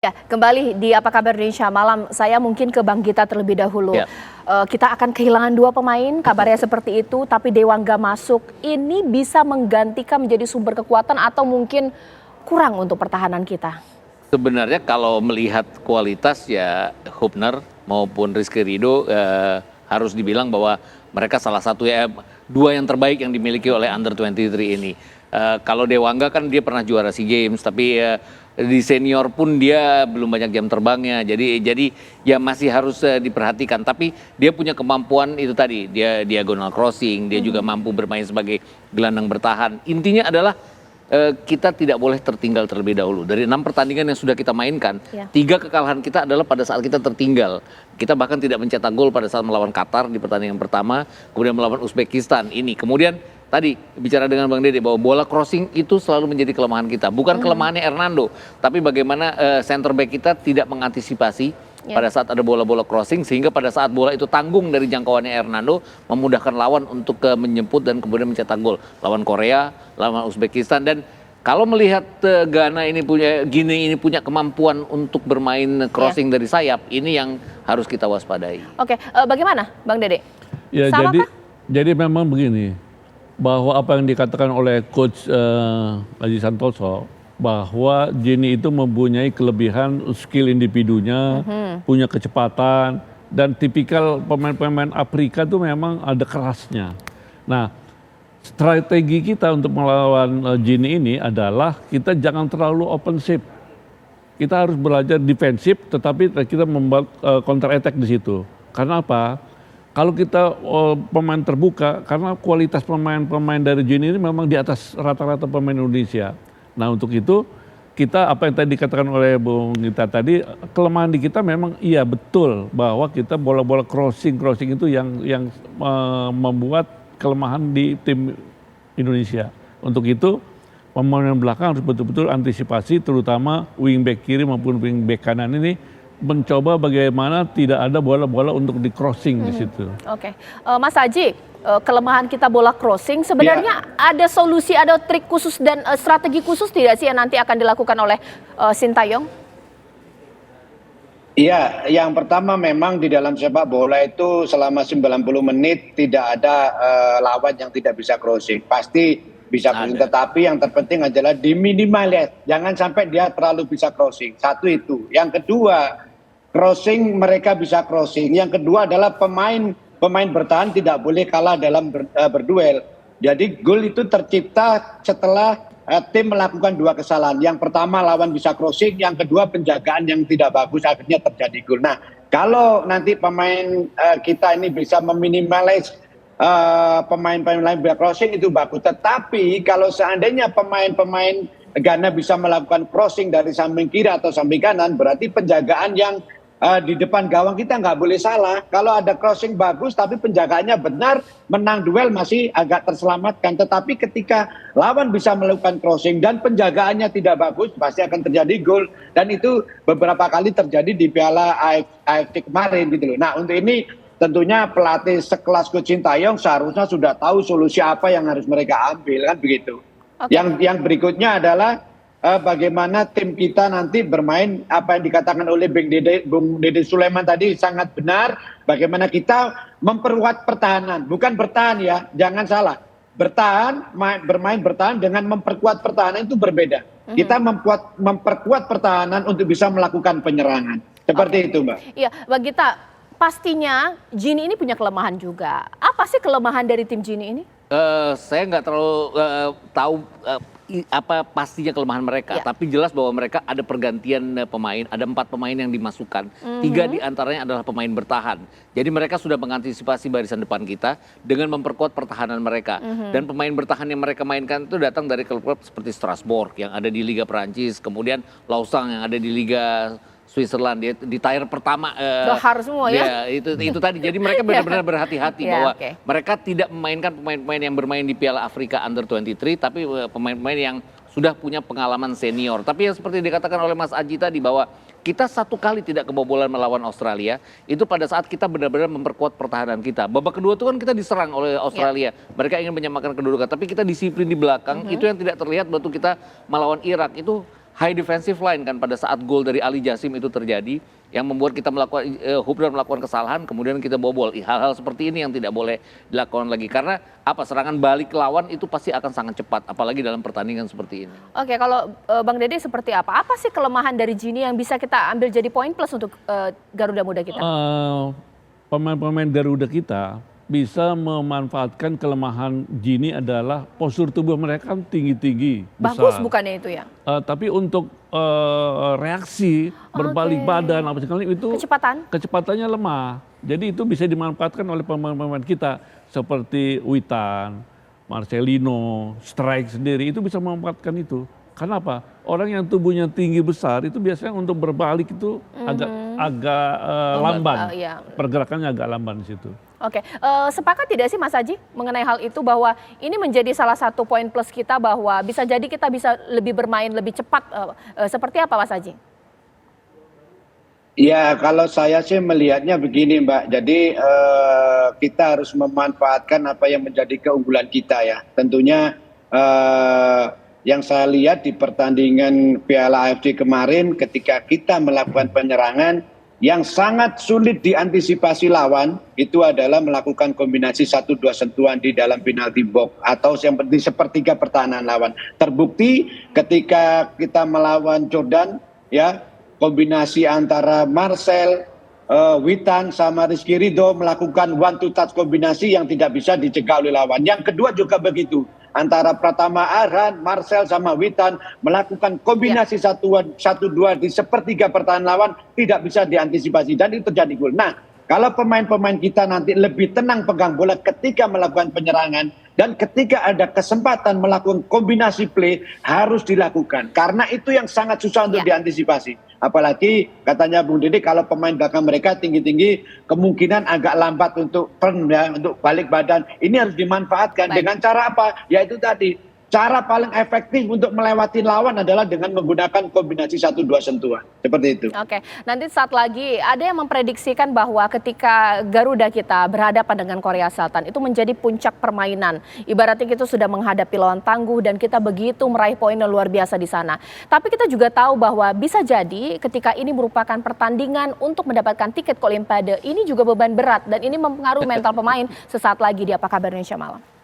Ya, kembali di Apa Kabar Indonesia Malam, saya mungkin ke Bang Gita terlebih dahulu. Ya. Kita akan kehilangan 2 pemain, kabarnya seperti itu, tapi Dewangga masuk. Ini bisa menggantikan menjadi sumber kekuatan atau mungkin kurang untuk pertahanan kita? Sebenarnya kalau melihat kualitas ya Hubner maupun Rizky Ridho harus dibilang bahwa mereka salah satu dua yang terbaik yang dimiliki oleh Under 23 ini. Kalau Dewangga kan dia pernah juara SEA Games, tapi di senior pun dia belum banyak jam terbangnya. Jadi ya masih harus diperhatikan. Tapi dia punya kemampuan itu tadi, dia diagonal crossing, dia juga mampu bermain sebagai gelandang bertahan. Intinya adalah kita tidak boleh tertinggal terlebih dahulu. Dari 6 pertandingan yang sudah kita mainkan, 3 kekalahan kita adalah pada saat kita tertinggal. Kita bahkan tidak mencetak gol pada saat melawan Qatar di pertandingan pertama, kemudian melawan Uzbekistan ini. Kemudian tadi bicara dengan Bang Dede bahwa bola crossing itu selalu menjadi kelemahan kita. Bukan kelemahannya Hernando, tapi bagaimana center back kita tidak mengantisipasi pada saat ada bola-bola crossing, sehingga pada saat bola itu tanggung dari jangkauannya Hernando, memudahkan lawan untuk menjemput dan kemudian mencetak gol. Lawan Korea, lawan Uzbekistan, dan kalau melihat Ghana ini Guinea ini punya kemampuan untuk bermain crossing dari sayap, ini yang harus kita waspadai. Oke, bagaimana Bang Dede? Ya, Sama jadi memang begini, bahwa apa yang dikatakan oleh Coach Aji Santoso, bahwa Gini itu mempunyai kelebihan skill individunya, punya kecepatan, dan tipikal pemain-pemain Afrika itu memang ada kerasnya. Nah, strategi kita untuk melawan Gini ini adalah kita jangan terlalu offensive. Kita harus belajar defensif, tetapi kita membuat counter attack di situ. Karena apa? Kalau kita pemain terbuka, karena kualitas pemain-pemain dari Gini ini memang di atas rata-rata pemain Indonesia. Nah, untuk itu kita apa yang tadi dikatakan oleh Bung Gita tadi, kelemahan di kita memang iya betul bahwa kita bola-bola crossing itu yang membuat kelemahan di tim Indonesia. Untuk itu pemain belakang harus betul-betul antisipasi, terutama wingback kiri maupun wingback kanan ini mencoba bagaimana tidak ada bola-bola untuk di crossing di situ. Oke, Mas Aji, kelemahan kita bola crossing sebenarnya ada solusi, ada trik khusus dan strategi khusus tidak sih yang nanti akan dilakukan oleh Sintayong? Iya, yang pertama memang di dalam sepak bola itu selama 90 menit tidak ada lawan yang tidak bisa crossing. Pasti bisa crossing, tetapi yang terpenting adalah diminimalis. Jangan sampai dia terlalu bisa crossing. Satu itu. Yang kedua, crossing mereka bisa crossing. Yang kedua adalah pemain bertahan tidak boleh kalah dalam berduel. Jadi gol itu tercipta setelah tim melakukan 2 kesalahan. Yang pertama lawan bisa crossing, yang kedua penjagaan yang tidak bagus akhirnya terjadi gol. Nah, kalau nanti pemain kita ini bisa meminimalis pemain-pemain lain bisa crossing itu bagus. Tetapi kalau seandainya pemain-pemain Ghana bisa melakukan crossing dari samping kiri atau samping kanan, berarti penjagaan yang di depan gawang kita nggak boleh salah. Kalau ada crossing bagus tapi penjagaannya benar, menang duel masih agak terselamatkan. Tetapi ketika lawan bisa melakukan crossing dan penjagaannya tidak bagus, pasti akan terjadi gol. Dan itu beberapa kali terjadi di Piala AFC kemarin gitu loh. Nah, untuk ini tentunya pelatih sekelas Coach Sintayong seharusnya sudah tahu solusi apa yang harus mereka ambil, kan begitu. Yang berikutnya adalah bagaimana tim kita nanti bermain, apa yang dikatakan oleh Bung Dede Sulaiman tadi sangat benar. Bagaimana kita memperkuat pertahanan, bukan bertahan ya, jangan salah. Bermain bertahan dengan memperkuat pertahanan itu berbeda. Kita memperkuat pertahanan untuk bisa melakukan penyerangan. Seperti itu, Mbak. Iya, Bang Gita, pastinya Gini ini punya kelemahan juga. Apa sih kelemahan dari tim Gini ini? Saya nggak terlalu tahu apa pastinya kelemahan mereka, tapi jelas bahwa mereka ada pergantian pemain, ada 4 pemain yang dimasukkan, 3 diantaranya adalah pemain bertahan. Jadi mereka sudah mengantisipasi barisan depan kita dengan memperkuat pertahanan mereka. Dan pemain bertahan yang mereka mainkan itu datang dari klub-klub seperti Strasbourg yang ada di Liga Perancis, kemudian Lausanne yang ada di Liga Switzerland, di tier pertama harus semua ya. Itu tadi. Jadi mereka benar-benar berhati-hati bahwa mereka tidak memainkan pemain-pemain yang bermain di Piala Afrika Under 23, tapi pemain-pemain yang sudah punya pengalaman senior. Tapi yang seperti dikatakan oleh Mas Aji tadi, bahwa kita 1 kali tidak kebobolan melawan Australia, itu pada saat kita benar-benar memperkuat pertahanan kita. Babak kedua itu kan kita diserang oleh Australia. Mereka ingin menyamakan kedudukan, tapi kita disiplin di belakang. Itu yang tidak terlihat waktu kita melawan Irak. Itu high defensive line kan pada saat gol dari Ali Jasim itu terjadi yang membuat kita Hubner melakukan kesalahan, kemudian kita bobol. Hal-hal seperti ini yang tidak boleh dilakukan lagi karena apa, serangan balik lawan itu pasti akan sangat cepat apalagi dalam pertandingan seperti ini. Oke, kalau Bang Dede seperti apa? Apa sih kelemahan dari Gini yang bisa kita ambil jadi poin plus untuk Garuda Muda kita? Pemain-pemain Garuda kita bisa memanfaatkan kelemahan Gini adalah postur tubuh mereka kan tinggi-tinggi, Bagus besar. bukannya itu ya? Tapi untuk reaksi berbalik badan apa sekali itu kecepatannya lemah. Jadi itu bisa dimanfaatkan oleh pemain-pemain kita seperti Witan, Marcelino, Strike sendiri itu bisa memanfaatkan itu. Kenapa? Orang yang tubuhnya tinggi besar itu biasanya untuk berbalik itu agak lamban. Pergerakannya agak lamban di situ. Oke, sepakat tidak sih Mas Aji mengenai hal itu bahwa ini menjadi salah satu poin plus kita bahwa bisa jadi kita bisa lebih bermain lebih cepat, seperti apa Mas Aji? Ya, kalau saya sih melihatnya begini Mbak, jadi kita harus memanfaatkan apa yang menjadi keunggulan kita ya. Tentunya yang saya lihat di pertandingan Piala AFC kemarin ketika kita melakukan penyerangan yang sangat sulit diantisipasi lawan itu adalah melakukan kombinasi 1-2 sentuhan di dalam penalti box atau yang di sepertiga pertahanan lawan. Terbukti ketika kita melawan Jordan ya, kombinasi antara Marcel, Witan sama Rizky Ridho melakukan one to touch kombinasi yang tidak bisa dicegah oleh lawan. Yang kedua juga begitu. Antara Pratama Arhan, Marcel sama Witan melakukan kombinasi 1-2 di sepertiga pertahanan lawan tidak bisa diantisipasi dan itu terjadi gol. Nah, kalau pemain-pemain kita nanti lebih tenang pegang bola ketika melakukan penyerangan dan ketika ada kesempatan melakukan kombinasi play harus dilakukan karena itu yang sangat susah untuk diantisipasi. Apalagi katanya Bung Dede kalau pemain belakang mereka tinggi-tinggi kemungkinan agak lambat untuk turn ya, untuk balik badan. Ini harus dimanfaatkan dengan cara apa? Yaitu tadi cara paling efektif untuk melewati lawan adalah dengan menggunakan kombinasi 1-2 sentuhan. Seperti itu. Oke, nanti saat lagi ada yang memprediksikan bahwa ketika Garuda kita berhadapan dengan Korea Selatan itu menjadi puncak permainan. Ibaratnya kita sudah menghadapi lawan tangguh dan kita begitu meraih poin yang luar biasa di sana. Tapi kita juga tahu bahwa bisa jadi ketika ini merupakan pertandingan untuk mendapatkan tiket ke Olimpiade, ini juga beban berat dan ini mempengaruhi mental pemain sesaat lagi di Apa Kabar Indonesia Malam.